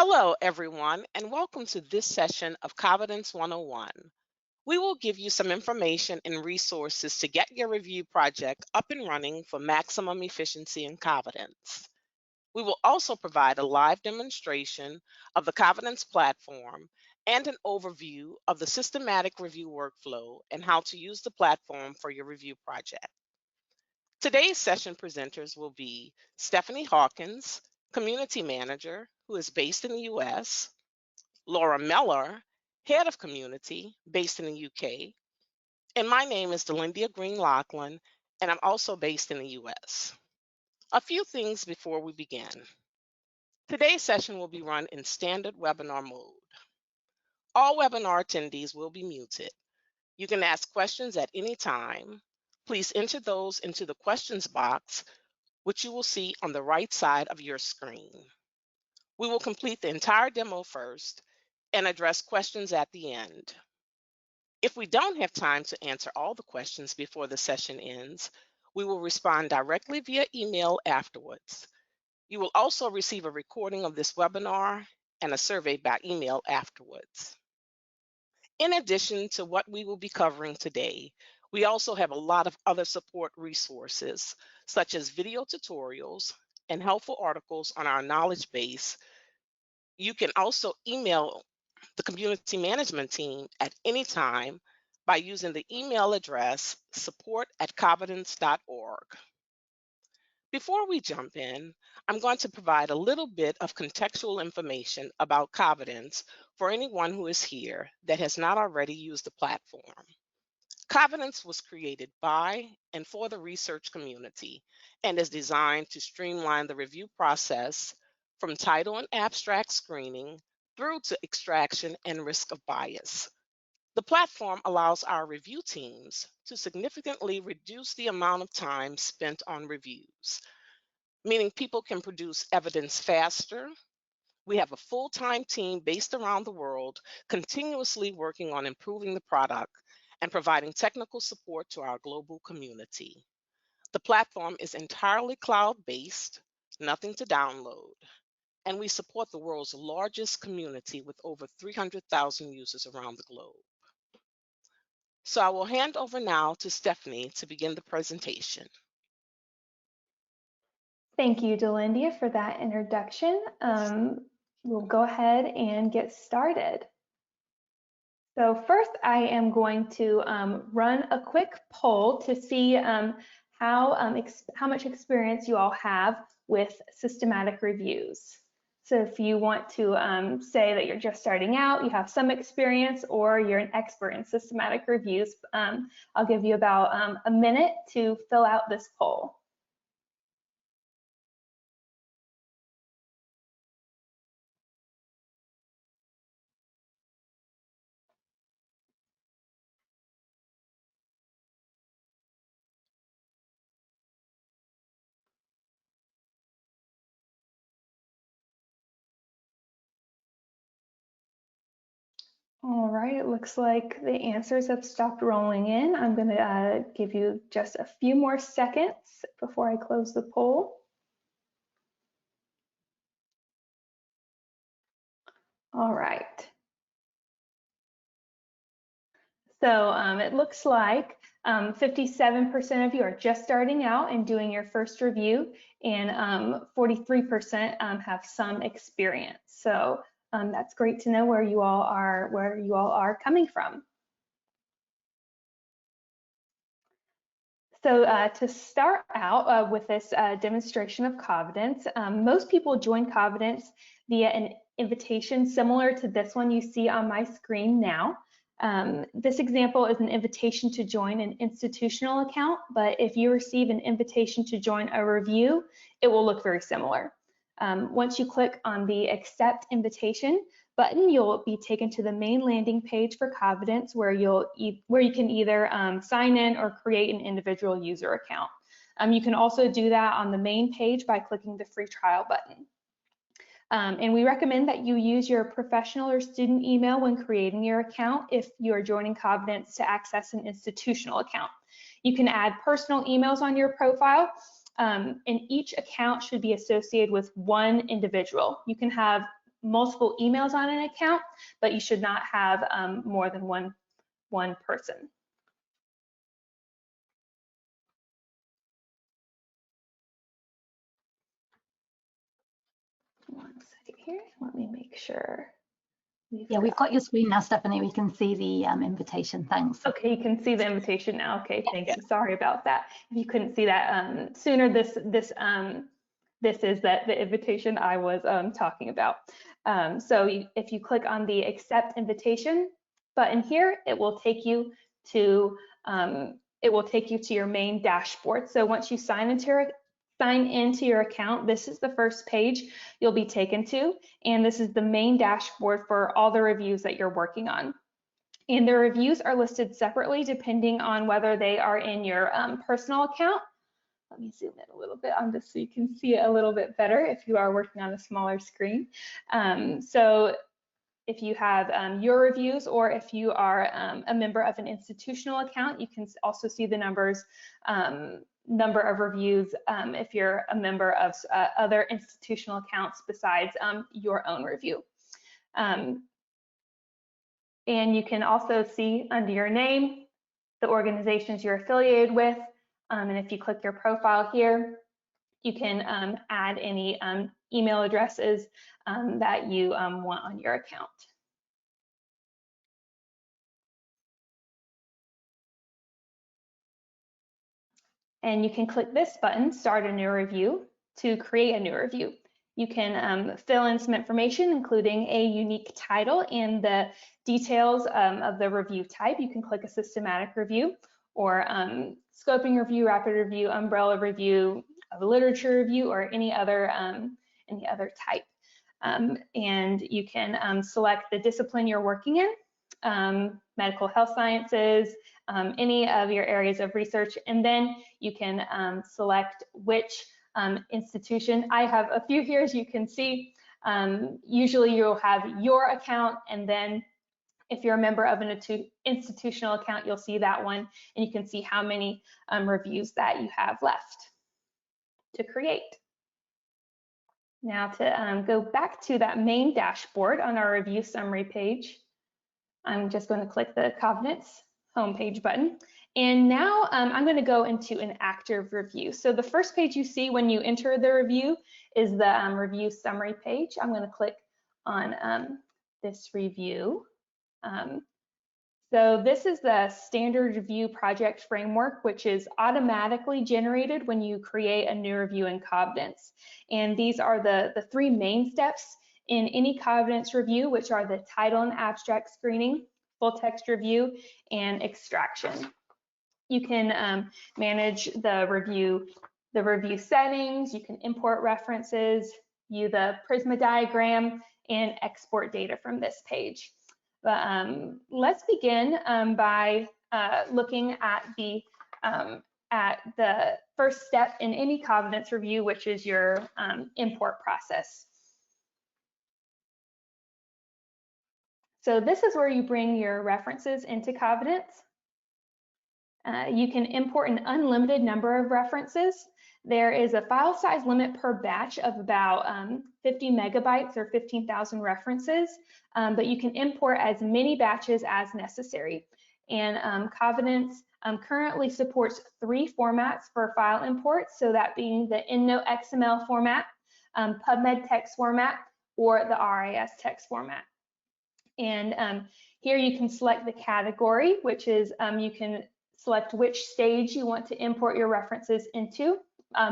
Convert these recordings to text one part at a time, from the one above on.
Hello, everyone, and welcome to this session of Covidence 101. We will give you some information and resources to get your review project up and running for maximum efficiency in Covidence. We will also provide a live demonstration of the Covidence platform and an overview of the systematic review workflow and how to use the platform for your review project. Today's session presenters will be Stephanie Hawkins, Community Manager, who is based in the US, Laura Miller, Head of Community, based in the UK, and my name is Delindia Green Lachlan, and I'm also based in the US. A few things before we begin. Today's session will be run in standard webinar mode. All webinar attendees will be muted. You can ask questions at any time. Please enter those into the questions box, which you will see on the right side of your screen. We will complete the entire demo first and address questions at the end. If we don't have time to answer all the questions before the session ends, we will respond directly via email afterwards. You will also receive a recording of this webinar and a survey by email afterwards. In addition to what we will be covering today, we also have a lot of other support resources, such as video tutorials and helpful articles on our knowledge base. You can also email the community management team at any time by using the email address support@covidence.org. Before we jump in, I'm going to provide a little bit of contextual information about Covidence for anyone who is here that has not already used the platform. Covidence was created by and for the research community and is designed to streamline the review process from title and abstract screening through to extraction and risk of bias. The platform allows our review teams to significantly reduce the amount of time spent on reviews, meaning people can produce evidence faster. We have a full-time team based around the world, continuously working on improving the product and providing technical support to our global community. The platform is entirely cloud-based, nothing to download, and we support the world's largest community with over 300,000 users around the globe. So I will hand over now to Stephanie to begin the presentation. Thank you, Delindia, for that introduction. We'll go ahead and get started. So first, I am going to run a quick poll to see how much experience you all have with systematic reviews. So if you want to say that you're just starting out, you have some experience, or you're an expert in systematic reviews, I'll give you about a minute to fill out this poll. All right, it looks like the answers have stopped rolling in. I'm going to give you just a few more seconds before I close the poll. All right. So it looks like 57% of you are just starting out and doing your first review, and 43% have some experience. So that's great to know where you all are coming from. So to start out with this demonstration of Covidence, most people join Covidence via an invitation similar to this one you see on my screen now. This example is an invitation to join an institutional account, but if you receive an invitation to join a review, it will look very similar. Once you click on the Accept Invitation button, you'll be taken to the main landing page for Covidence, where you can either sign in or create an individual user account. You can also do that on the main page by clicking the free trial button. And we recommend that you use your professional or student email when creating your account if you are joining Covidence to access an institutional account. You can add personal emails on your profile, and each account should be associated with one individual. You can have multiple emails on an account, but you should not have more than one person. One second here, let me make sure. We've got your screen now, Stephanie. We can see the invitation. Thanks. Okay, you can see the invitation now. Okay, thank you. Sorry about that. If you couldn't see that sooner, this is the invitation I was talking about. So if you click on the accept invitation button here, it will take you to your main dashboard. So once you sign into your account, this is the first page you'll be taken to, and this is the main dashboard for all the reviews that you're working on. And the reviews are listed separately depending on whether they are in your personal account. Let me zoom in a little bit on this so you can see it a little bit better if you are working on a smaller screen. So if you have your reviews, or if you are a member of an institutional account, you can also see the number of reviews if you're a member of other institutional accounts besides your own review. And you can also see under your name the organizations you're affiliated with. And if you click your profile here, you can add any email addresses that you want on your account. And you can click this button, Start a New Review, to create a new review. You can fill in some information, including a unique title and the details of the review type. You can click a systematic review, or scoping review, rapid review, umbrella review, a literature review, or any other type. And you can select the discipline you're working in, medical health sciences, any of your areas of research, and then you can select which institution. I have a few here, as you can see. Usually you'll have your account, and then if you're a member of an institutional account, you'll see that one, and you can see how many reviews that you have left to create. Now to go back to that main dashboard on our review summary page, I'm just going to click the Covidence homepage button. And now I'm going to go into an active review. So the first page you see when you enter the review is the review summary page. I'm going to click on this review. So this is the standard review project framework, which is automatically generated when you create a new review in Covidence. And these are the three main steps in any Covidence review, which are the title and abstract screening, full text review, and extraction. You can manage the review settings, you can import references, view the PRISMA diagram, and export data from this page. But let's begin by looking at the first step in any Covidence review, which is your import process. So this is where you bring your references into Covidence. You can import an unlimited number of references. There is a file size limit per batch of about 50 megabytes or 15,000 references, but you can import as many batches as necessary. And Covidence currently supports 3 formats for file imports, so that being the EndNote XML format, PubMed text format, or the RIS text format. And here you can select the category, which is you can select which stage you want to import your references into.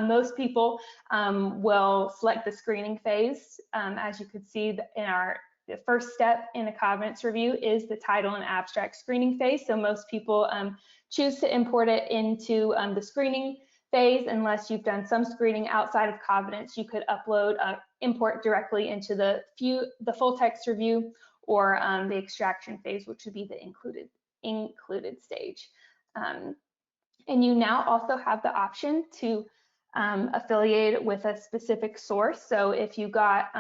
Most people will select the screening phase. As you could see in the first step in a Covidence review is the title and abstract screening phase. So most people choose to import it into the screening phase. Unless you've done some screening outside of Covidence, you could import directly into the full text review, or the extraction phase, which would be the included stage. And you now also have the option to affiliate with a specific source. So if you got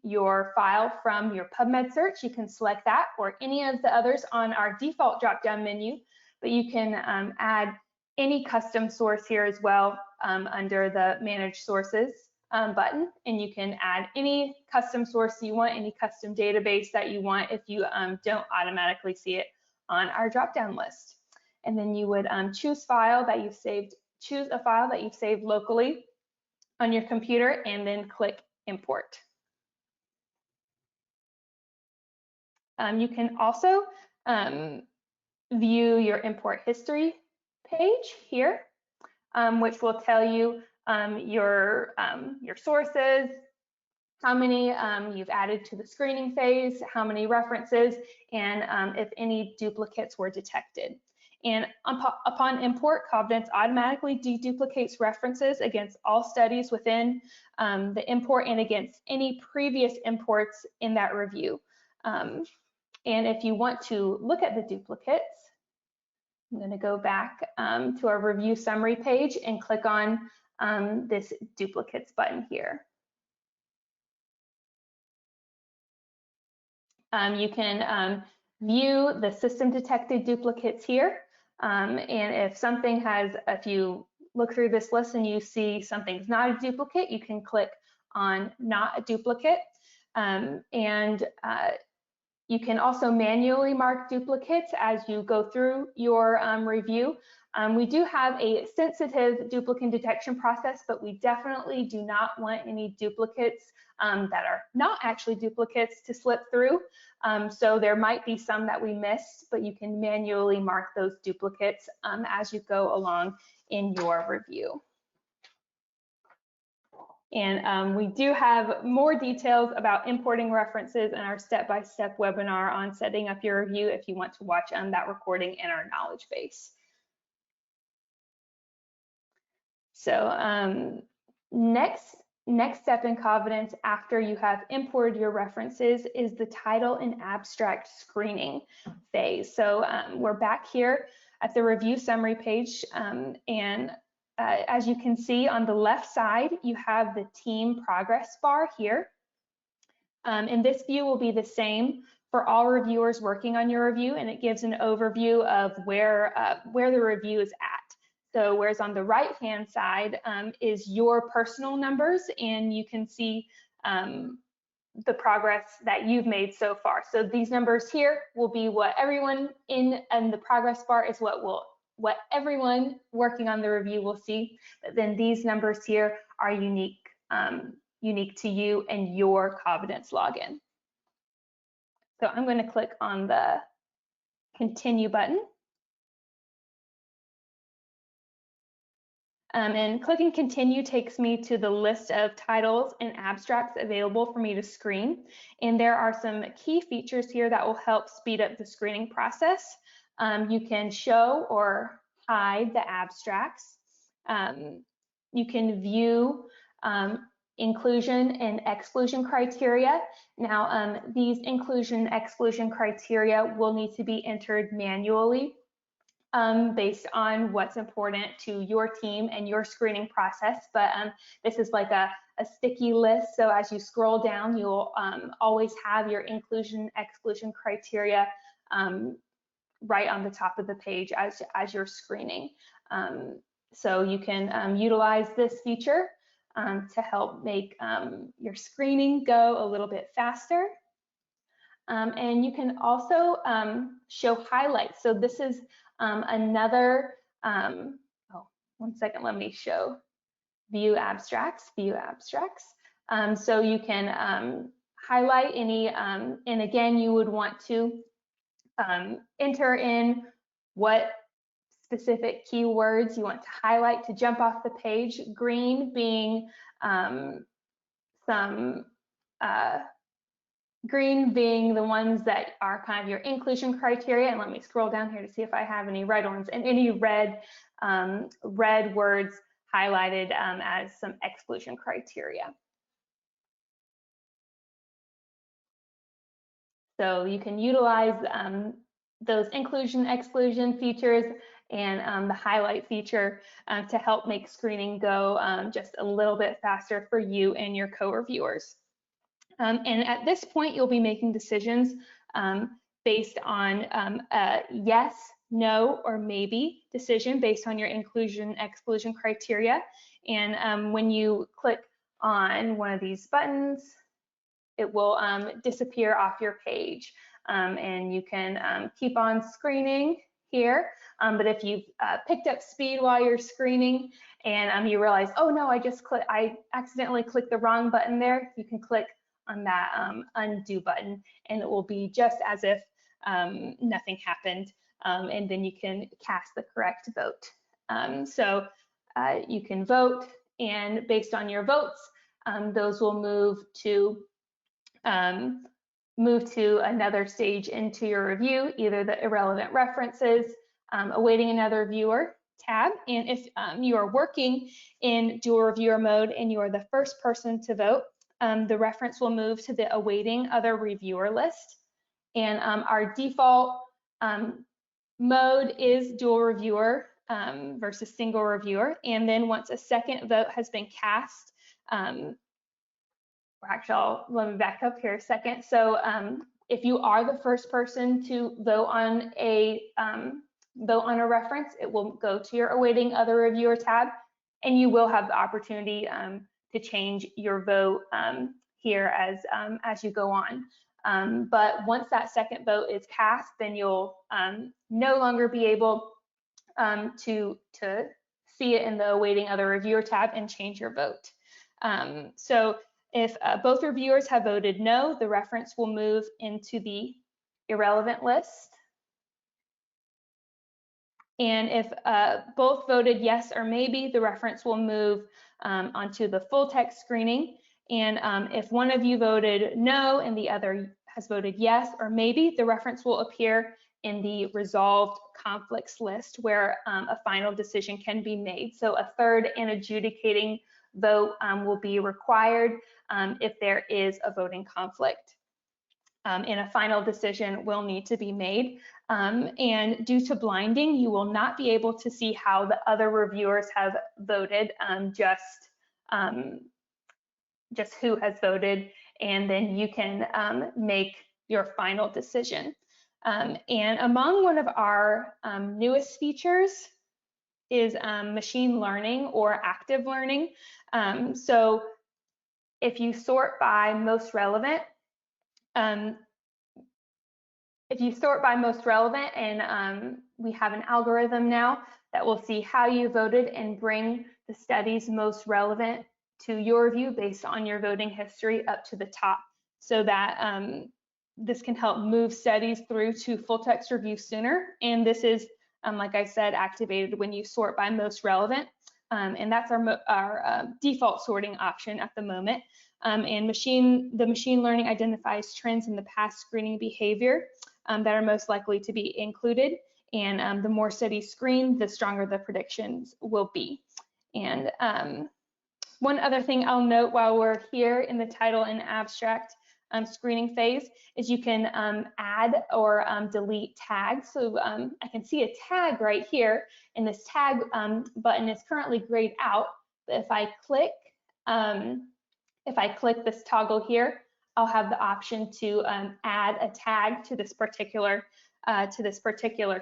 your file from your PubMed search, you can select that, or any of the others on our default drop-down menu, but you can add any custom source here as well under the manage sources button, and you can add any custom source you want, any custom database that you want if you don't automatically see it on our drop-down list. And then you would choose a file that you've saved locally on your computer, and then click import. You can also view your import history page here, which will tell you your sources, how many you've added to the screening phase, how many references, and if any duplicates were detected. And upon import, Covidence automatically deduplicates references against all studies within the import and against any previous imports in that review. And if you want to look at the duplicates, I'm going to go back to our review summary page and click on this duplicates button here. You can view the system detected duplicates here. And if you look through this list and you see something's not a duplicate, you can click on not a duplicate. You can also manually mark duplicates as you go through your review. We do have a sensitive duplicate detection process, but we definitely do not want any duplicates that are not actually duplicates to slip through. So there might be some that we missed, but you can manually mark those duplicates as you go along in your review. And we do have more details about importing references in our step-by-step webinar on setting up your review if you want to watch that recording in our knowledge base. So next step in Covidence after you have imported your references is the title and abstract screening phase. So we're back here at the review summary page, as you can see on the left side, you have the team progress bar here. And this view will be the same for all reviewers working on your review, and it gives an overview of where the review is at. So whereas on the right-hand side is your personal numbers, and you can see the progress that you've made so far. So these numbers here will be what everyone in the progress bar is what everyone working on the review will see. But then these numbers here are unique to you and your Covidence login. So I'm going to click on the continue button. And clicking continue takes me to the list of titles and abstracts available for me to screen. And there are some key features here that will help speed up the screening process. You can show or hide the abstracts. You can view inclusion and exclusion criteria. Now, these inclusion and exclusion criteria will need to be entered manually based on what's important to your team and your screening process. But this is like a sticky list. So as you scroll down, you'll always have your inclusion exclusion criteria right on the top of the page as you're screening. So you can utilize this feature to help make your screening go a little bit faster. And you can also show highlights. So this is another, one second, let me show view abstracts. So you can highlight any, and again, you would want to enter in what specific keywords you want to highlight to jump off the page. Green being green being the ones that are kind of your inclusion criteria. And let me scroll down here to see if I have any red ones, and any red words highlighted as some exclusion criteria. So you can utilize those inclusion exclusion features and the highlight feature to help make screening go just a little bit faster for you and your co-reviewers. And at this point, you'll be making decisions based on a yes, no, or maybe decision based on your inclusion exclusion criteria. And when you click on one of these buttons, it will disappear off your page. And you can keep on screening here. But if you've picked up speed while you're screening and you realize, oh no, I accidentally clicked the wrong button there, you can click on that undo button and it will be just as if nothing happened. And then you can cast the correct vote. So you can vote, and based on your votes, those will move to another stage into your review, either the irrelevant references, awaiting another viewer tab. And if you are working in dual reviewer mode and you are the first person to vote, the reference will move to the awaiting other reviewer list. And our default mode is dual reviewer versus single reviewer. And then once a second vote has been cast, actually, let me back up here a second. So if you are the first person to vote on a reference, it will go to your awaiting other reviewer tab, and you will have the opportunity to change your vote here as you go on. But once that second vote is cast, then you'll no longer be able to see it in the awaiting other reviewer tab and change your vote. So if both reviewers have voted no, the reference will move into the irrelevant list. And if both voted yes or maybe, the reference will move onto the full text screening. And if one of you voted no and the other has voted yes or maybe, the reference will appear in the resolved conflicts list where a final decision can be made. So a third and adjudicating vote will be required if there is a voting conflict. And a final decision will need to be made. And due to blinding, you will not be able to see how the other reviewers have voted, just who has voted, and then you can make your final decision. And among one of our newest features is machine learning or active learning. So if you sort by most relevant, and we have an algorithm now that will see how you voted and bring the studies most relevant to your view based on your voting history up to the top, so that this can help move studies through to full text review sooner. And this is, like I said, activated when you sort by most relevant. And that's our default sorting option at the moment. And the machine learning identifies trends in the past screening behavior that are most likely to be included. And the more studies screened, the stronger the predictions will be. And one other thing I'll note while we're here in the title and abstract screening phase is you can add or delete tags. So I can see a tag right here, and this tag button is currently grayed out. But if I click this toggle here, I'll have the option to add a tag to this particular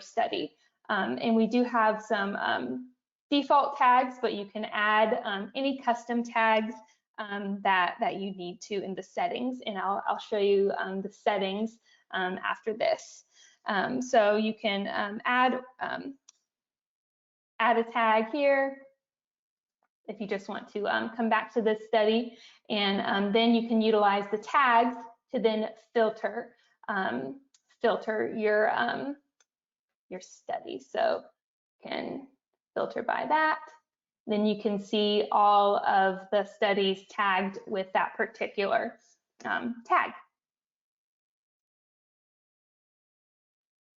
study. And we do have some default tags, but you can add any custom tags that you need to in the settings, and I'll show you the settings after this. So you can add a tag here if you just want to come back to this study, and then you can utilize the tags to then filter your study. So you can filter by that. Then you can see all of the studies tagged with that particular tag.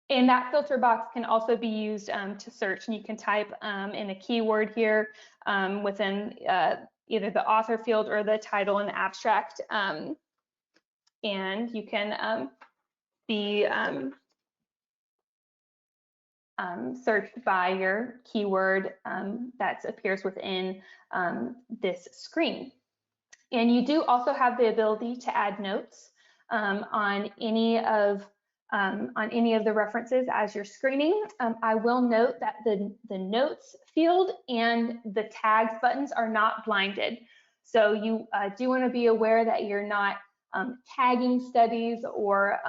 And that filter box can also be used to search, and you can type in a keyword here within either the author field or the title and abstract, and you can be searched by your keyword that appears within this screen. And you do also have the ability to add notes on any of the references as you're screening. I will note that the notes field and the tags buttons are not blinded. So you do want to be aware that you're not tagging studies or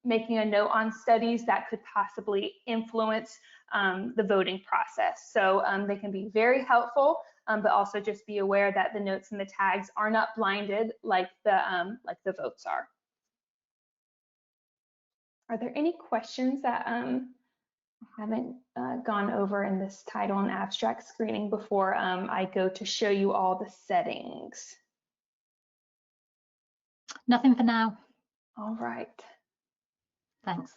making a note on studies that could possibly influence the voting process. So they can be very helpful, but also just be aware that the notes and the tags are not blinded like the votes are. Are there any questions that I haven't gone over in this title and abstract screening before I go to show you all the settings? Nothing for now. All right. Thanks.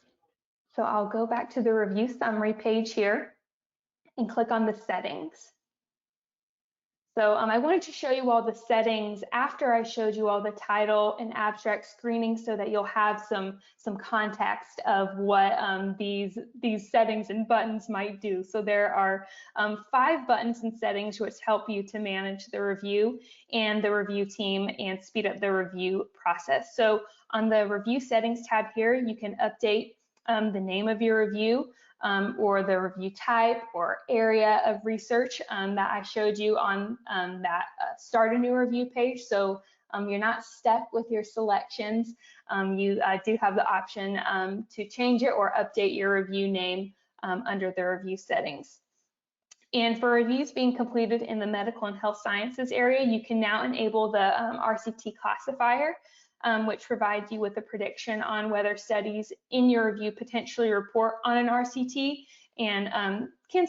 So I'll go back to the review summary page here and click on the settings. So I wanted to show you all the settings after I showed you all the title and abstract screening so that you'll have some context of what these settings and buttons might do. So there are 5 buttons and settings which help you to manage the review and the review team and speed up the review process. So on the review settings tab here, you can update the name of your review, or the review type or area of research that I showed you on that start a new review page. So you're not stuck with your selections. You do have the option to change it or update your review name under the review settings. And for reviews being completed in the medical and health sciences area, you can now enable the RCT classifier, which provides you with a prediction on whether studies in your review potentially report on an RCT and can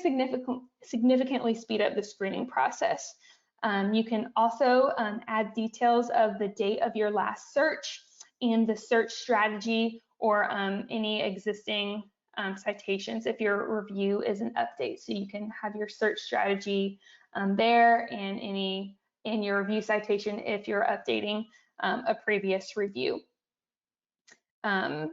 significantly speed up the screening process. You can also add details of the date of your last search and the search strategy or any existing citations if your review is an update. So you can have your search strategy there and any in your review citation if you're updating a previous review. You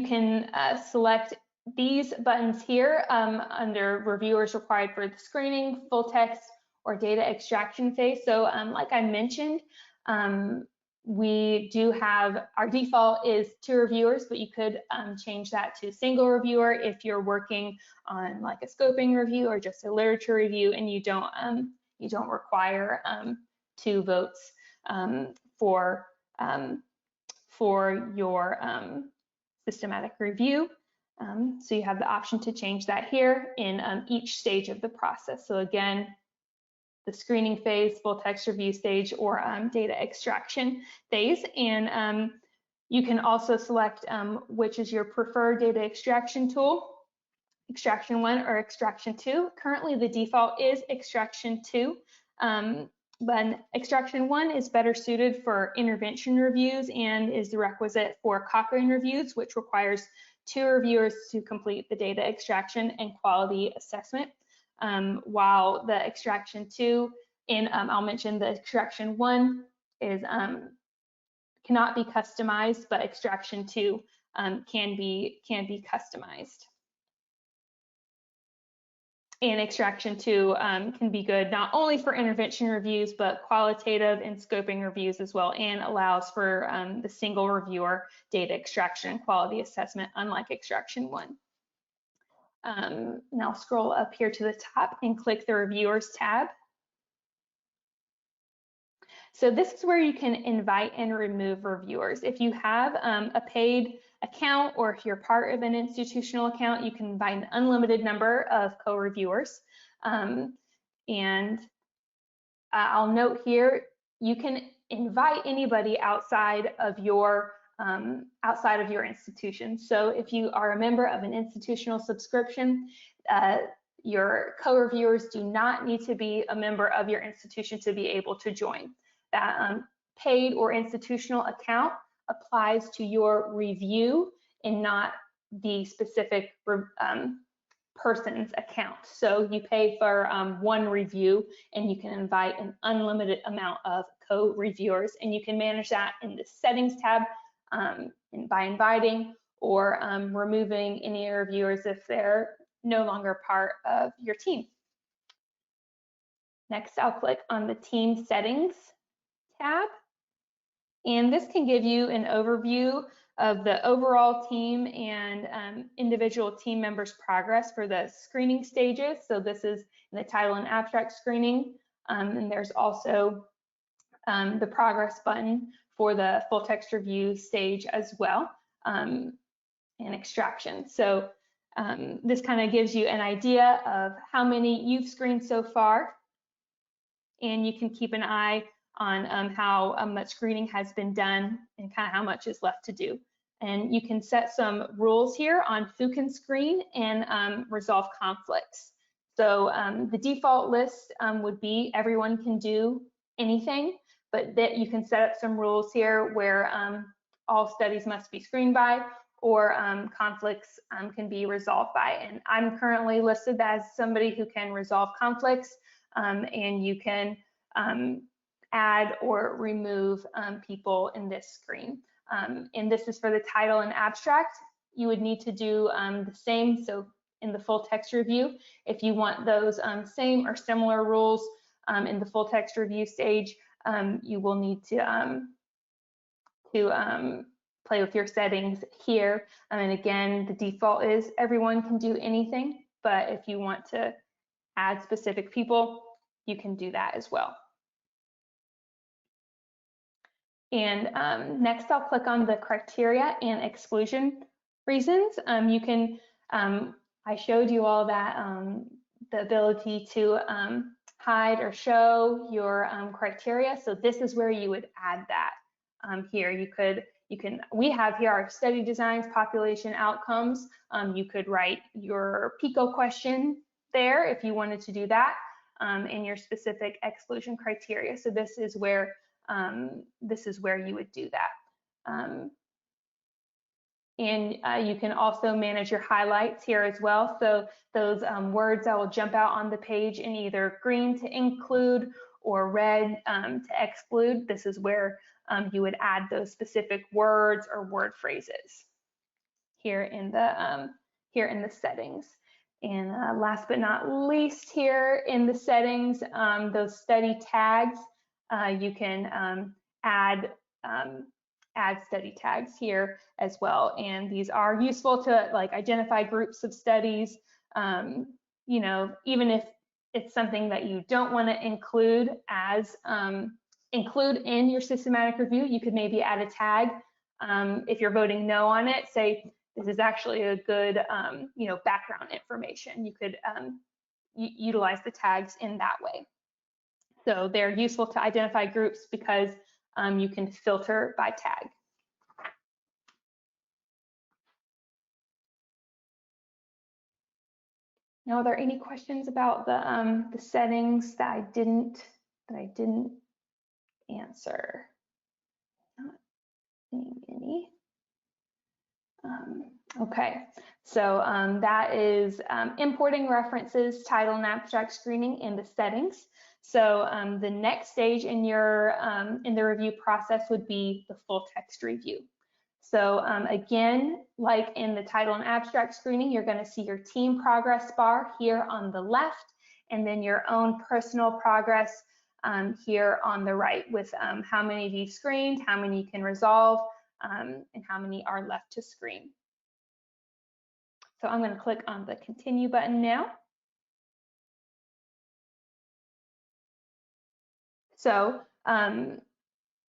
can select these buttons here under reviewers required for the screening, full text, or data extraction phase. So like I mentioned, we do have, our default is 2 reviewers, but you could change that to single reviewer if you're working on like a scoping review or just a literature review and you don't require 2 votes for your systematic review. So you have the option to change that here in each stage of the process. So again, the screening phase, full text review stage, or data extraction phase. And you can also select which is your preferred data extraction tool, extraction 1 or extraction 2. Currently the default is extraction 2. But extraction 1 is better suited for intervention reviews and is the requisite for Cochrane reviews, which requires 2 reviewers to complete the data extraction and quality assessment. While the extraction 2, and I'll mention the extraction 1 is cannot be customized, but extraction 2 can be customized. And extraction 2 can be good not only for intervention reviews, but qualitative and scoping reviews as well, and allows for the single reviewer data extraction and quality assessment, unlike extraction 1. Now scroll up here to the top and click the reviewers tab. So this is where you can invite and remove reviewers. If you have a paid account or if you're part of an institutional account, you can invite an unlimited number of co-reviewers. And I'll note here, you can invite anybody outside of your institution. So if you are a member of an institutional subscription, your co-reviewers do not need to be a member of your institution to be able to join. That paid or institutional account applies to your review and not the specific person's account. So you pay for 1 review and you can invite an unlimited amount of co-reviewers, and you can manage that in the settings tab by inviting or removing any reviewers if they're no longer part of your team. Next, I'll click on the team settings tab. And this can give you an overview of the overall team and individual team members' progress for the screening stages. So this is in the title and abstract screening. And there's also the progress button for the full text review stage as well, and extraction. So this kind of gives you an idea of how many you've screened so far, and you can keep an eye on how much screening has been done and kind of how much is left to do. And you can set some rules here on who can screen and resolve conflicts. So the default list would be everyone can do anything, but that you can set up some rules here where all studies must be screened by, or conflicts can be resolved by. And I'm currently listed as somebody who can resolve conflicts, and you can add or remove people in this screen. And this is for the title and abstract. You would need to do the same. So in the full text review, if you want those same or similar rules in the full text review stage, you will need to play with your settings here. And again, the default is everyone can do anything, but if you want to add specific people, you can do that as well. And next, I'll click on the criteria and exclusion reasons. You can, I showed you all that, the ability to hide or show your criteria. So this is where you would add that. Here, we have here our study designs, population outcomes. You could write your PICO question there if you wanted to do that, and your specific exclusion criteria. So this is where you would do that. And you can also manage your highlights here as well. So those words that will jump out on the page in either green to include or red to exclude, this is where you would add those specific words or word phrases here in the settings. And last but not least, here in the settings, those study tags, you can add study tags here as well. And these are useful to like identify groups of studies. You know, even if it's something that you don't want to include in your systematic review, you could maybe add a tag. If you're voting no on it, say this is actually a good you know, background information. You could utilize the tags in that way. So they're useful to identify groups because you can filter by tag. Now, are there any questions about the settings that I didn't answer? Not seeing any. Okay, so that is importing references, title and abstract screening in the settings. So the next stage in your in the review process would be the full text review. So again, like in the title and abstract screening, you're going to see your team progress bar here on the left, and then your own personal progress here on the right with how many of you screened, how many you can resolve, and how many are left to screen. So I'm going to click on the continue button now. So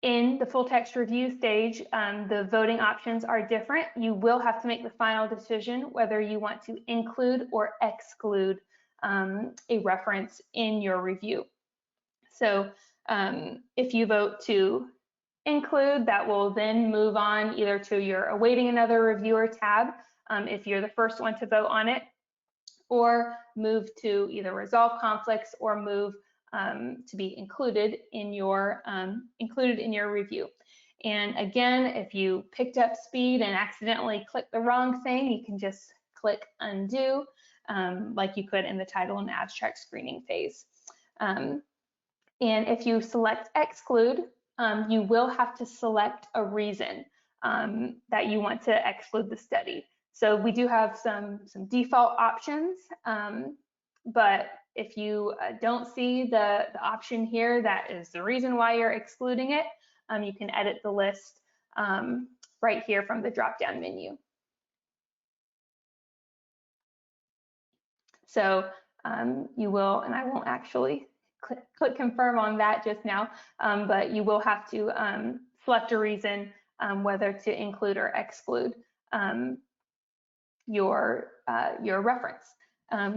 in the full text review stage, the voting options are different. You will have to make the final decision whether you want to include or exclude a reference in your review. So if you vote to include, that will then move on either to your awaiting another reviewer tab if you're the first one to vote on it, or move to either resolve conflicts or move to be included in your review. And again, if you picked up speed and accidentally clicked the wrong thing, you can just click undo like you could in the title and abstract screening phase. And if you select exclude, you will have to select a reason that you want to exclude the study. So we do have some default options, but if you don't see the option here that is the reason why you're excluding it, you can edit the list right here from the drop-down menu. So you will, and I won't actually click confirm on that just now, but you will have to select a reason whether to include or exclude your reference.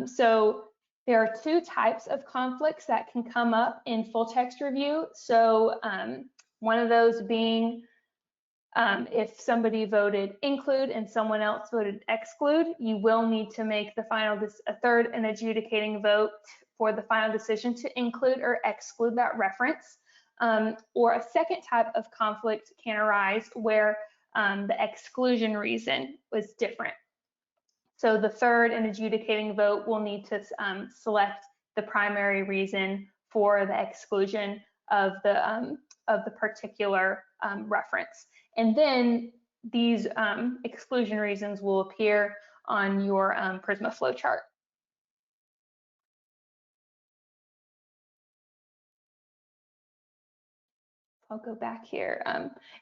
So there are two types of conflicts that can come up in full text review. So one of those being if somebody voted include and someone else voted exclude, you will need to make the final a third and adjudicating vote for the final decision to include or exclude that reference. Or a second type of conflict can arise where the exclusion reason was different. So the third and adjudicating vote will need to select the primary reason for the exclusion of the particular reference. And then these exclusion reasons will appear on your PRISMA flowchart. I'll go back here.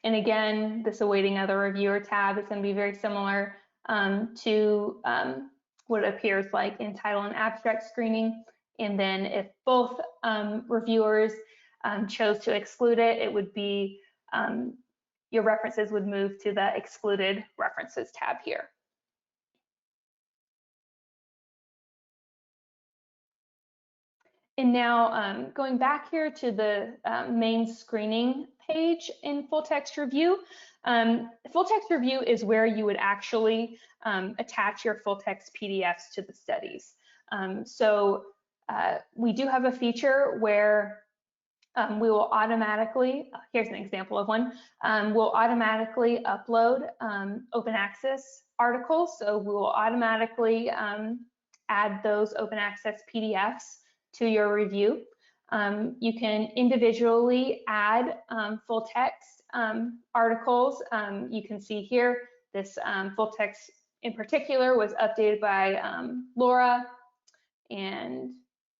And again, this awaiting other reviewer tab is going to be very similar to what it appears like in title and abstract screening. And then if both reviewers chose to exclude it, it would be your references would move to the excluded references tab here. And now going back here to the main screening page in full text review. Full text review is where you would actually attach your full text PDFs to the studies. So we do have a feature where we will automatically, here's an example of one, we'll automatically upload open access articles. So we will automatically add those open access PDFs to your review. You can individually add full text articles. You can see here, this full text in particular was updated by Laura and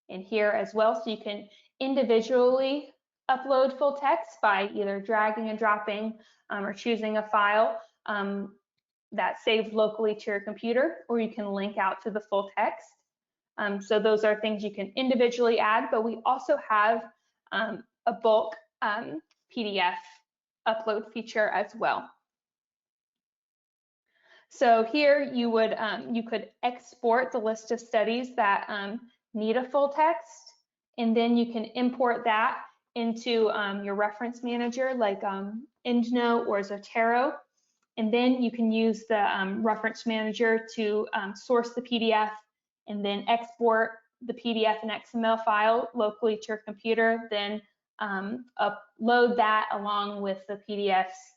here as well. So you can individually upload full text by either dragging and dropping or choosing a file that's saved locally to your computer, or you can link out to the full text. So those are things you can individually add, but we also have a bulk PDF upload feature as well. So here you would you could export the list of studies that need a full text, and then you can import that into your reference manager like EndNote or Zotero, and then you can use the reference manager to source the PDF and then export the PDF and XML file locally to your computer, then upload that along with the PDFs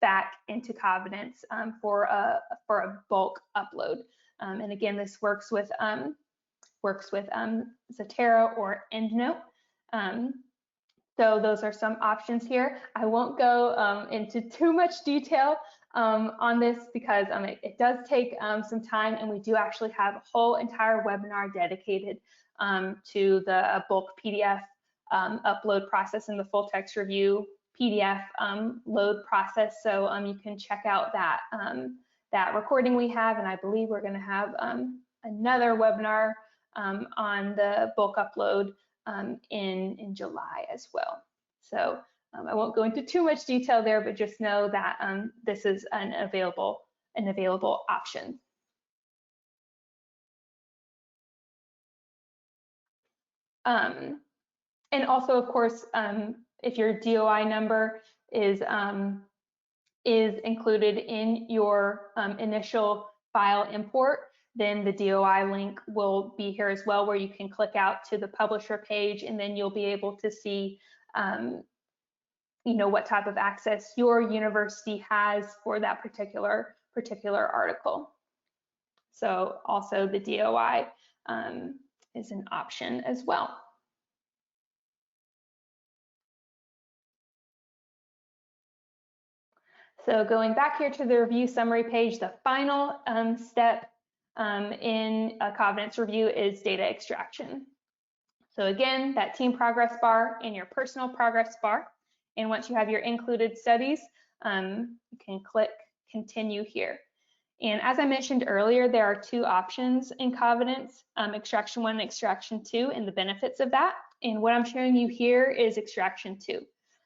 back into Covidence for a bulk upload. And again, this works with Zotero or EndNote. So those are some options here. I won't go into too much detail on this because it does take some time, and we do actually have a whole entire webinar dedicated to the bulk PDF upload process and the full text review PDF load process. So you can check out that that recording we have, and I believe we're going to have another webinar on the bulk upload in July as well. So I won't go into too much detail there, but just know that this is an available option. And also, of course, if your DOI number is included in your initial file import, then the DOI link will be here as well, where you can click out to the publisher page, and then you'll be able to see what type of access your university has for that particular article. So also the DOI is an option as well. So going back here to the review summary page, the final step in a Covidence review is data extraction. So again, that team progress bar and your personal progress bar. And once you have your included studies, you can click continue here. And as I mentioned earlier, there are two options in Covidence, extraction 1 and extraction 2, and the benefits of that. And what I'm showing you here is extraction 2.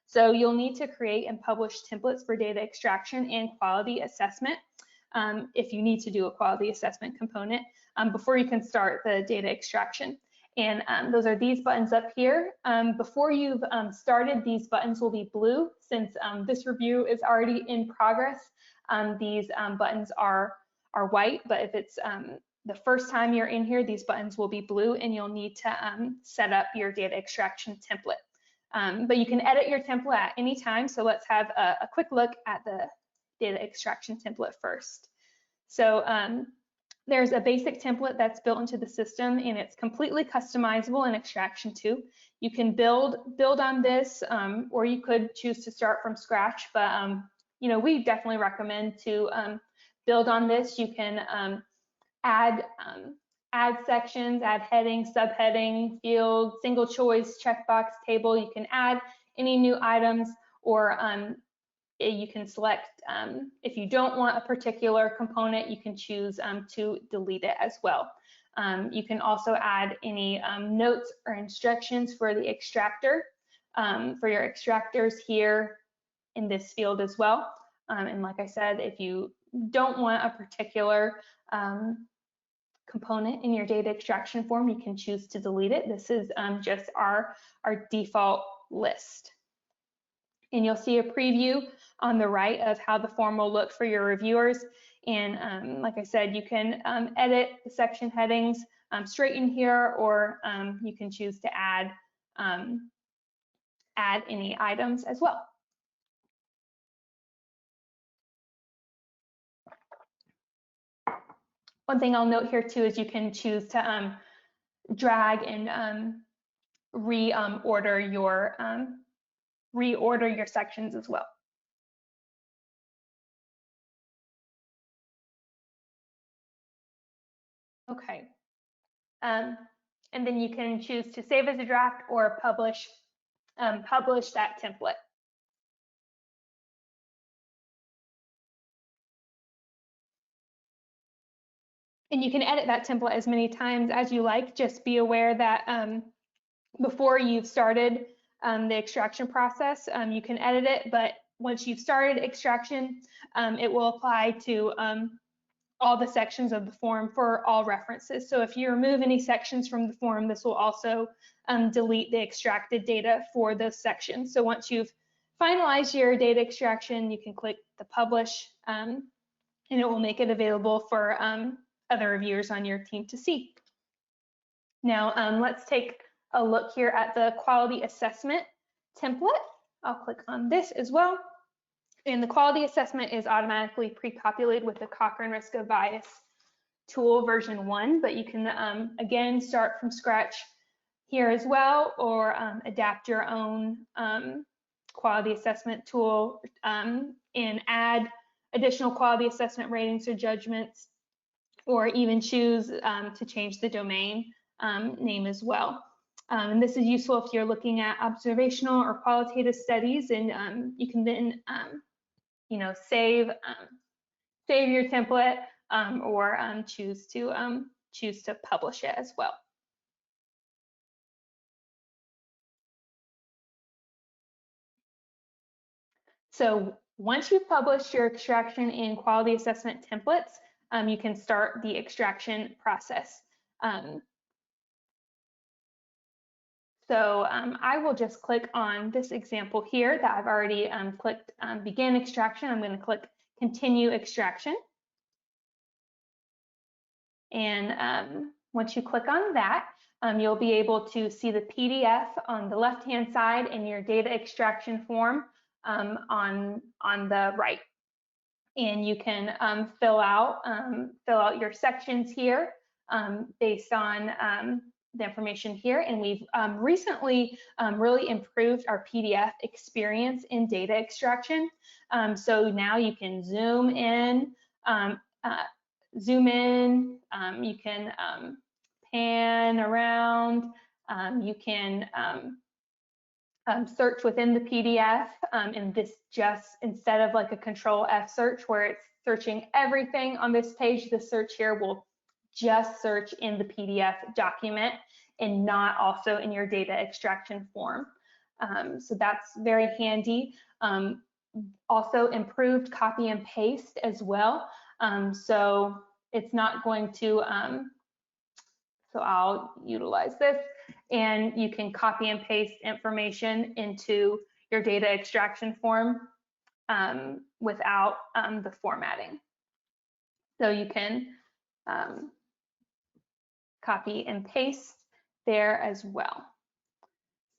So you'll need to create and publish templates for data extraction and quality assessment if you need to do a quality assessment component before you can start the data extraction. And those are these buttons up here. Before you've started, these buttons will be blue. Since this review is already in progress, these buttons are white, but if it's the first time you're in here, these buttons will be blue, and you'll need to set up your data extraction template. But you can edit your template at any time, so let's have a quick look at the data extraction template first. So there's a basic template that's built into the system, and it's completely customizable in extraction 2. You can build on this, or you could choose to start from scratch, but you know, we definitely recommend to build on this. You can add sections, add heading, subheading, field, single choice, checkbox, table. You can add any new items, or you can select, if you don't want a particular component, you can choose to delete it as well. You can also add any notes or instructions for the extractor, for your extractors here in this field as well. And like I said, if you don't want a particular component in your data extraction form, you can choose to delete it. This is just our default list. And you'll see a preview on the right of how the form will look for your reviewers. And like I said, you can edit the section headings straight in here, or you can choose to add any items as well. One thing I'll note here too is you can choose to drag and reorder your sections as well. Okay, and then you can choose to save as a draft or publish that template. And you can edit that template as many times as you like. Just be aware that before you've started the extraction process, you can edit it, but once you've started extraction, it will apply to all the sections of the form for all references. So if you remove any sections from the form, this will also delete the extracted data for those sections. So once you've finalized your data extraction, you can click the publish, and it will make it available for other reviewers on your team to see. Now let's take a look here at the quality assessment template. I'll click on this as well. And the quality assessment is automatically pre-populated with the Cochrane Risk of Bias tool version 1, but you can again start from scratch here as well, or adapt your own quality assessment tool and add additional quality assessment ratings or judgments, or even choose to change the domain name as well. And this is useful if you're looking at observational or qualitative studies, and you can then you know, save your template, or choose to publish it as well. So once you've published your extraction and quality assessment templates, you can start the extraction process. So I will just click on this example here that I've already clicked begin extraction. I'm going to click continue extraction. And once you click on that, you'll be able to see the PDF on the left-hand side and your data extraction form on the right. And you can fill out your sections here based on the information here. And we've recently really improved our PDF experience in data extraction. So now you can zoom in, you can pan around, you can search within the PDF, and this just, instead of like a Control F search where it's searching everything on this page, the search here will just search in the PDF document and not also in your data extraction form. So that's very handy. Also improved copy and paste as well. So it's not going to, so I'll utilize this, and you can copy and paste information into your data extraction form without the formatting. So you can copy and paste there as well.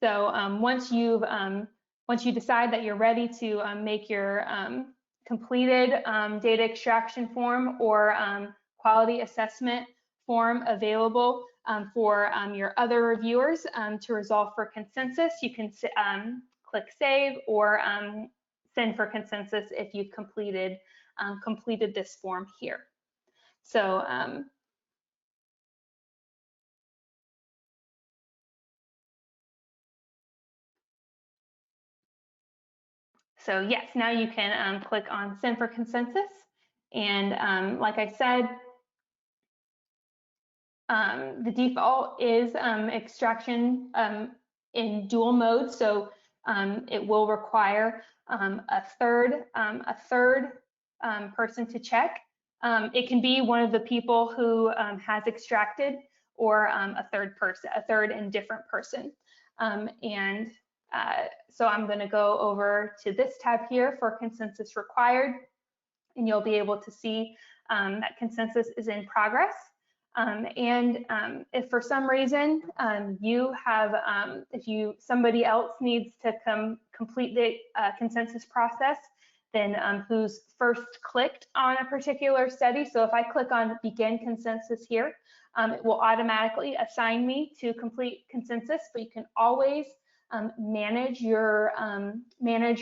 So once you decide that you're ready to make your completed data extraction form or quality assessment form available for your other reviewers to resolve for consensus, you can click save or send for consensus if you've completed this form here. So So yes, now you can click on send for consensus. And like I said, the default is extraction in dual mode. So it will require a third person to check. It can be one of the people who has extracted, or a third and different person. So I'm going to go over to this tab here for consensus required, and you'll be able to see that consensus is in progress. If for some reason somebody else needs to complete the consensus process, then who's first clicked on a particular study. So if I click on begin consensus here, it will automatically assign me to complete consensus, but you can always manage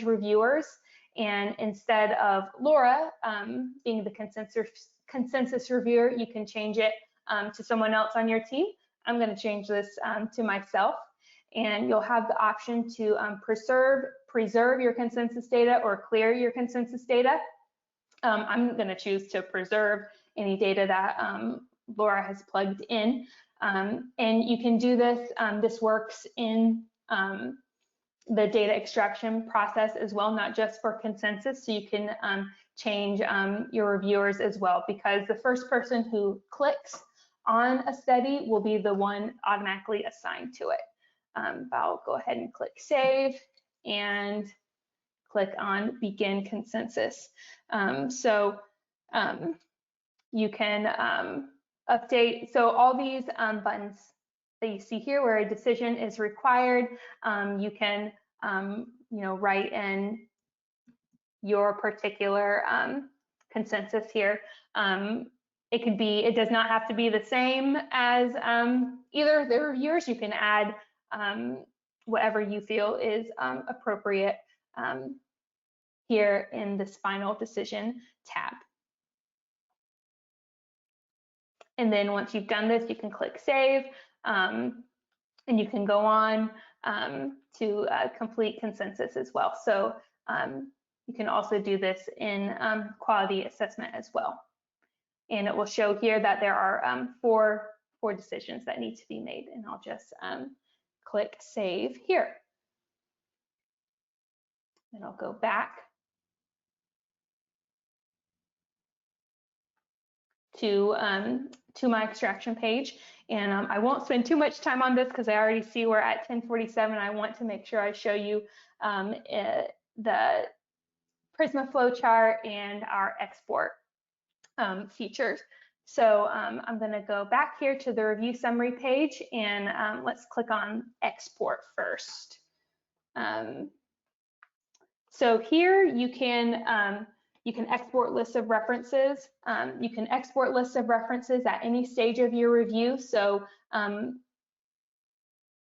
reviewers, and instead of Laura being the consensus reviewer, you can change it to someone else on your team. I'm going to change this to myself, and you'll have the option to preserve your consensus data or clear your consensus data. I'm going to choose to preserve any data that Laura has plugged in, and you can do this. This works in the data extraction process as well, not just for consensus. So you can change your reviewers as well, because the first person who clicks on a study will be the one automatically assigned to it. I'll go ahead and click save and click on begin consensus. You can update. So all these buttons that you see here where a decision is required, you can write in your particular consensus here. It does not have to be the same as either of the reviewers. You can add whatever you feel is appropriate here in this final decision tab. And then once you've done this, you can click save, and you can go on to complete consensus as well. So you can also do this in quality assessment as well. And it will show here that there are four decisions that need to be made, and I'll just click save here. And I'll go back to my extraction page, and I won't spend too much time on this because I already see we're at 10:47. I want to make sure I show you the PRISMA flowchart and our export features. So I'm going to go back here to the review summary page, and let's click on export first. So here you can export lists of references. You can export lists of references at any stage of your review. So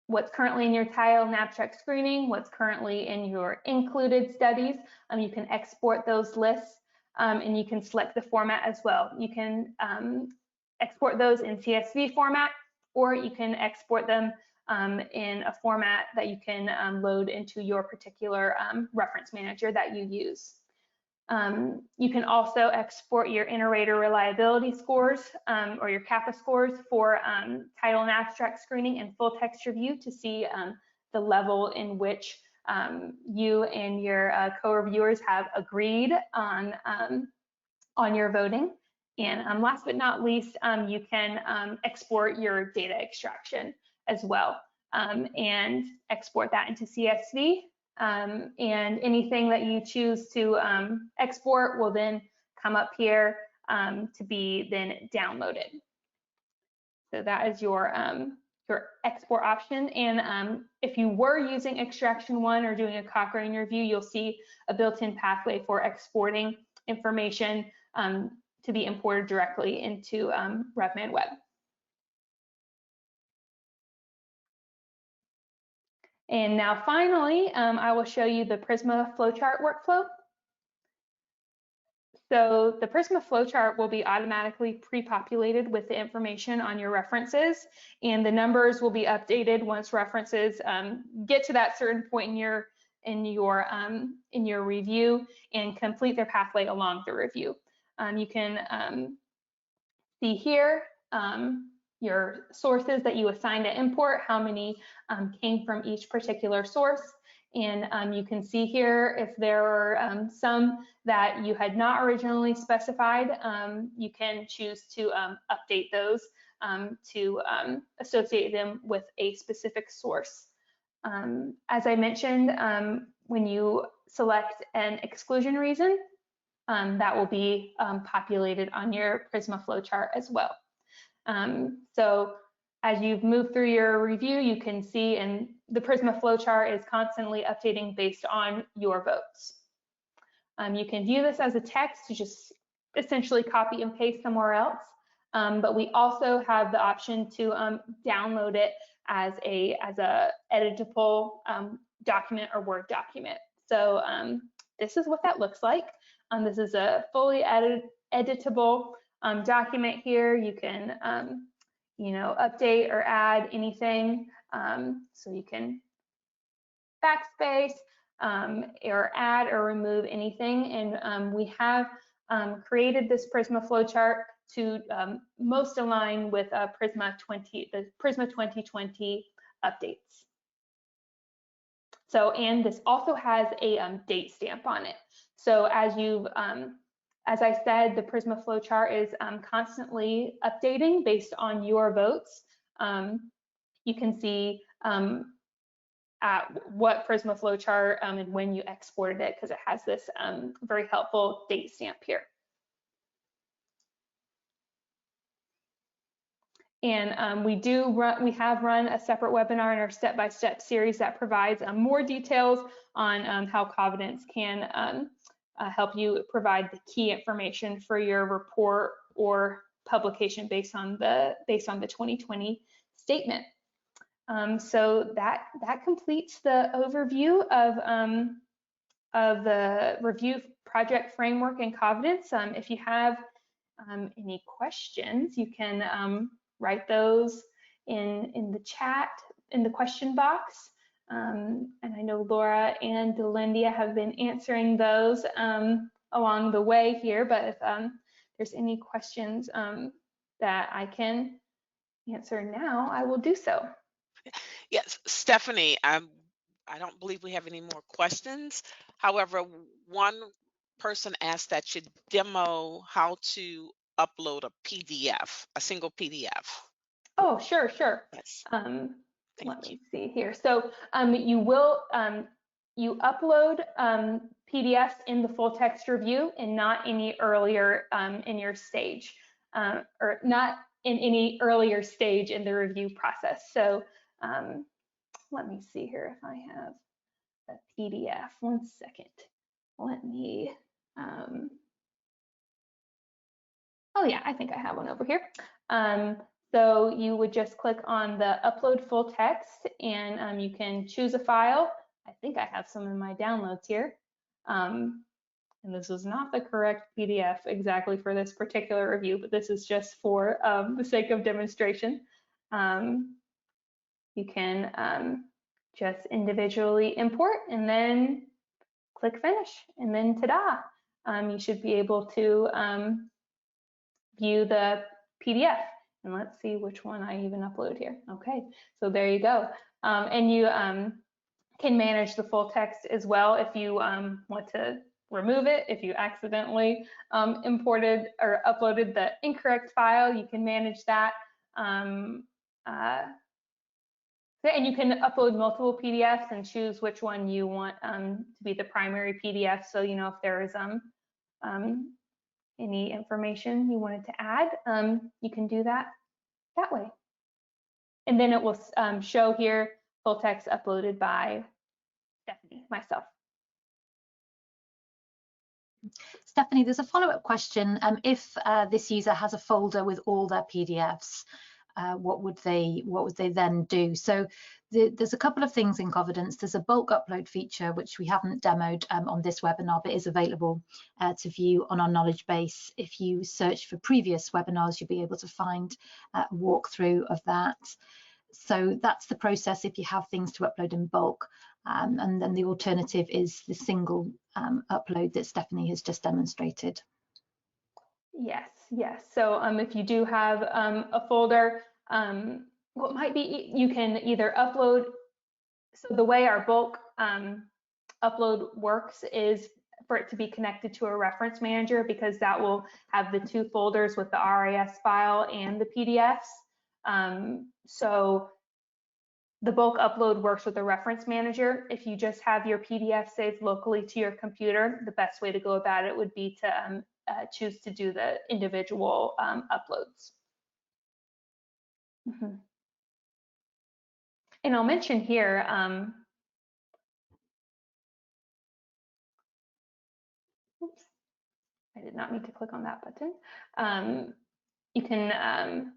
what's currently in your title and abstract screening, what's currently in your included studies, you can export those lists, and you can select the format as well. You can export those in CSV format, or you can export them in a format that you can load into your particular reference manager that you use. You can also export your inter-rater reliability scores or your CAPA scores for title and abstract screening and full text review to see the level in which you and your co-reviewers have agreed on your voting. And last but not least, you can export your data extraction as well and export that into CSV. And anything that you choose to export will then come up here to be then downloaded. So that is your export option. And if you were using Extraction 1 or doing a Cochrane review, you'll see a built-in pathway for exporting information to be imported directly into RevMan Web. And now finally, I will show you the PRISMA flowchart workflow. So the PRISMA flowchart will be automatically pre-populated with the information on your references, and the numbers will be updated once references get to that certain point in your review and complete their pathway along the review. You can see here your sources that you assign to import, how many came from each particular source. And you can see here if there are some that you had not originally specified, you can choose to update those to associate them with a specific source. As I mentioned, when you select an exclusion reason, that will be populated on your PRISMA flowchart as well. So as you've moved through your review, you can see in the PRISMA flowchart is constantly updating based on your votes. You can view this as a text to just essentially copy and paste somewhere else, but we also have the option to download it as a editable document or Word document. So this is what that looks like. This is a fully editable document here. You can update or add anything. So you can backspace or add or remove anything. And we have created this PRISMA flowchart to most align with the PRISMA 2020 updates. So, and this also has a date stamp on it. So as I said, the PRISMA flowchart is constantly updating based on your votes. You can see at what PRISMA flowchart and when you exported it, because it has this very helpful date stamp here. And we have run a separate webinar in our step-by-step series that provides more details on how Covidence can help you provide the key information for your report or publication based on the 2020 statement. So that completes the overview of the review project framework in Covidence. If you have any questions, you can write those in the chat, in the question box. And I know Laura and Delindia have been answering those along the way here, but if there's any questions that I can answer now, I will do so. Yes, Stephanie, I don't believe we have any more questions. However, one person asked that you demo how to upload a PDF, a single PDF. Oh, sure. Yes. Let me see here. So you will you upload PDFs in the full text review and not any earlier in your stage, or not in any earlier stage in the review process. So let me see here if I have a PDF. 1 second. Let me. Oh yeah, I think I have one over here. So you would just click on the upload full text and you can choose a file. I think I have some in my downloads here. And this is not the correct PDF exactly for this particular review, but this is just for the sake of demonstration. You can just individually import and then click finish, and then ta-da, you should be able to view the PDF. And let's see which one I even upload here. Okay, so there you go. And you can manage the full text as well if you want to remove it. If you accidentally imported or uploaded the incorrect file, you can manage that. And you can upload multiple PDFs and choose which one you want to be the primary PDF. So, you know, if there is any information you wanted to add, you can do that way. And then it will show here full text uploaded by Stephanie, myself. Stephanie, there's a follow-up question. If this user has a folder with all their PDFs, what would they then do? So there's a couple of things in Covidence. There's a bulk upload feature, which we haven't demoed on this webinar, but is available to view on our knowledge base. If you search for previous webinars, you'll be able to find a walkthrough of that. So that's the process if you have things to upload in bulk. And then the alternative is the single upload that Stephanie has just demonstrated. Yes. So if you do have a folder, what might be, you can either upload. So the way our bulk upload works is for it to be connected to a reference manager, because that will have the two folders with the RIS file and the PDFs. So the bulk upload works with a reference manager. If you just have your PDF saved locally to your computer, the best way to go about it would be to choose to do the individual uploads. And I'll mention here, oops, I did not need to click on that button. You can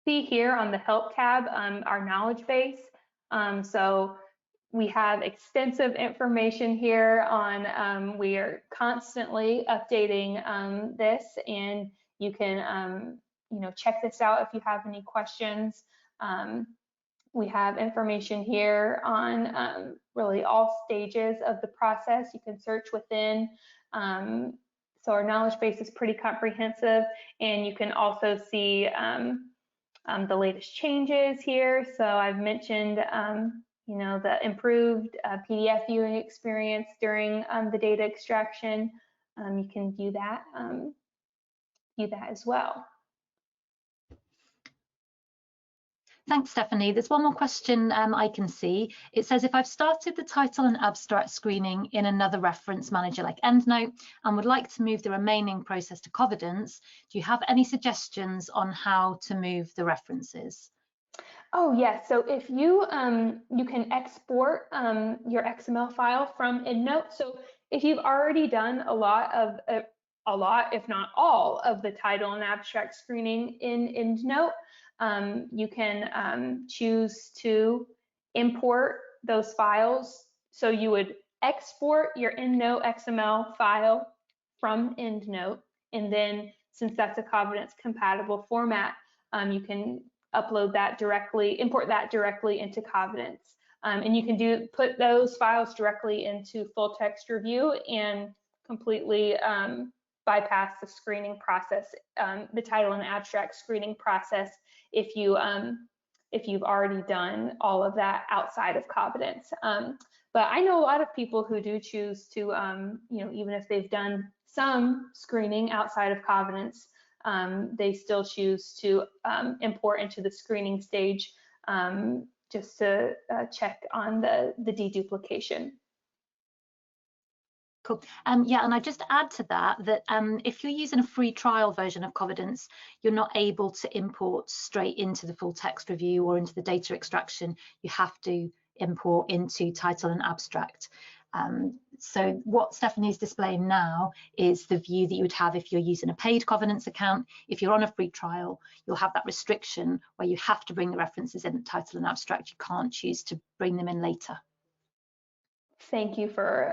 see here on the help tab our knowledge base. So we have extensive information here on, we are constantly updating this, and you can you know, check this out if you have any questions. We have information here on really all stages of the process. You can search within. So our knowledge base is pretty comprehensive, and you can also see the latest changes here. So I've mentioned you know, the improved PDF viewing experience during the data extraction. You can view that as well. Thanks, Stephanie. There's one more question I can see. It says, if I've started the title and abstract screening in another reference manager like EndNote and would like to move the remaining process to Covidence, do you have any suggestions on how to move the references? Oh yes, so if you you can export your XML file from EndNote. So if you've already done a lot, if not all, of the title and abstract screening in EndNote, you can choose to import those files. So you would export your EndNote XML file from EndNote, and then since that's a Covidence compatible format, you can upload that directly, import that directly into Covidence. And you can put those files directly into full text review and completely bypass the screening process, the title and abstract screening process, if you've already done all of that outside of Covidence. But I know a lot of people who do choose to, you know, even if they've done some screening outside of Covidence, they still choose to import into the screening stage just to check on the deduplication. Cool. Yeah, and I just add to that if you're using a free trial version of Covidence, you're not able to import straight into the full text review or into the data extraction. You have to import into title and abstract. So what Stephanie's displaying now is the view that you would have if you're using a paid Covidence account. If you're on a free trial, you'll have that restriction where you have to bring the references in the title and abstract. You can't choose to bring them in later. Thank you for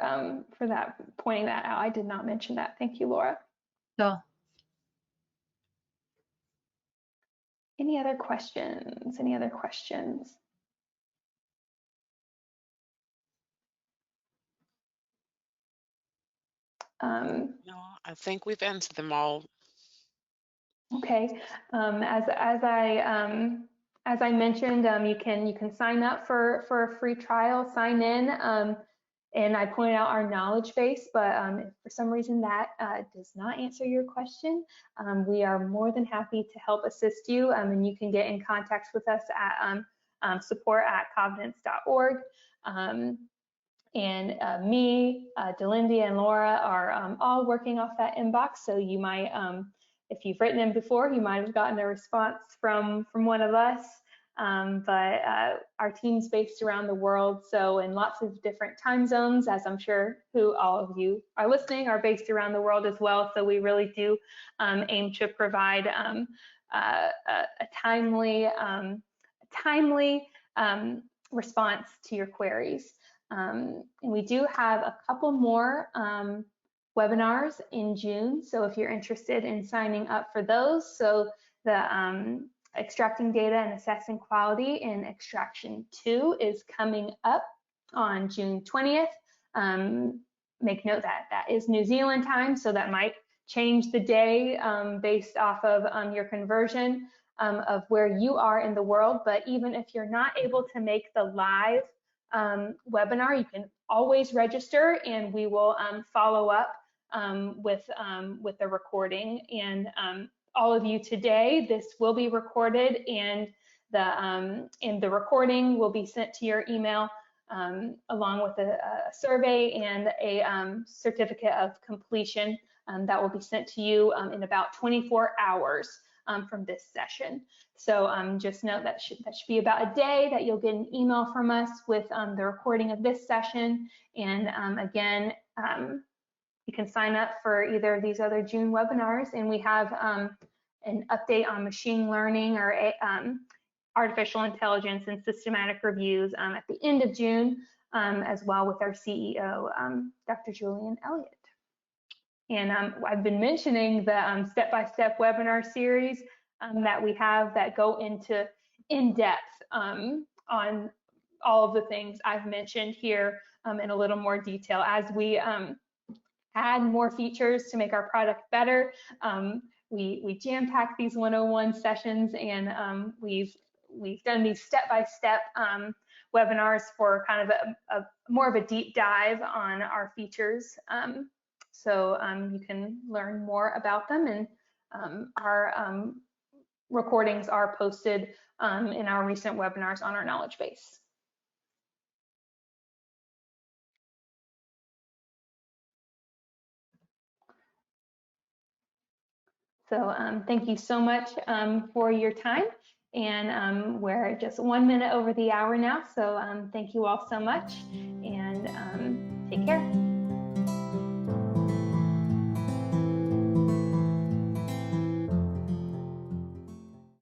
that, pointing that out. I did not mention that. Thank you, Laura. Sure. Any other questions? Any other questions? No, I think we've answered them all. Okay. As I mentioned, you can sign up for a free trial, sign in, and I pointed out our knowledge base. But if for some reason that does not answer your question, we are more than happy to help assist you. And you can get in contact with us at support@covidence.org. And me, Delinda, and Laura are all working off that inbox. So you might, if you've written in before, you might have gotten a response from one of us. But our team's based around the world, so in lots of different time zones, as I'm sure who all of you are listening are based around the world as well. So we really do aim to provide a timely response to your queries. And we do have a couple more webinars in June. So if you're interested in signing up for those, so the Extracting Data and Assessing Quality in Extraction 2 is coming up on June 20th. Make note that that is New Zealand time, so that might change the day based off of your conversion of where you are in the world. But even if you're not able to make the live webinar, you can always register, and we will follow up with the recording. And all of you today, this will be recorded, and the recording will be sent to your email along with a survey and a certificate of completion that will be sent to you in about 24 hours from this session. So just note that should be about a day that you'll get an email from us with the recording of this session. And again, you can sign up for either of these other June webinars, and we have an update on machine learning or artificial intelligence and systematic reviews at the end of June, as well with our CEO, Dr. Julian Elliott. And I've been mentioning the step-by-step webinar series that we have that go into in-depth on all of the things I've mentioned here in a little more detail. As we add more features to make our product better, we jam-pack these 101 sessions, and we've done these step-by-step webinars for kind of a more of a deep dive on our features. So you can learn more about them, and our recordings are posted in our recent webinars on our knowledge base. So thank you so much for your time, and we're just 1 minute over the hour now, so thank you all so much, and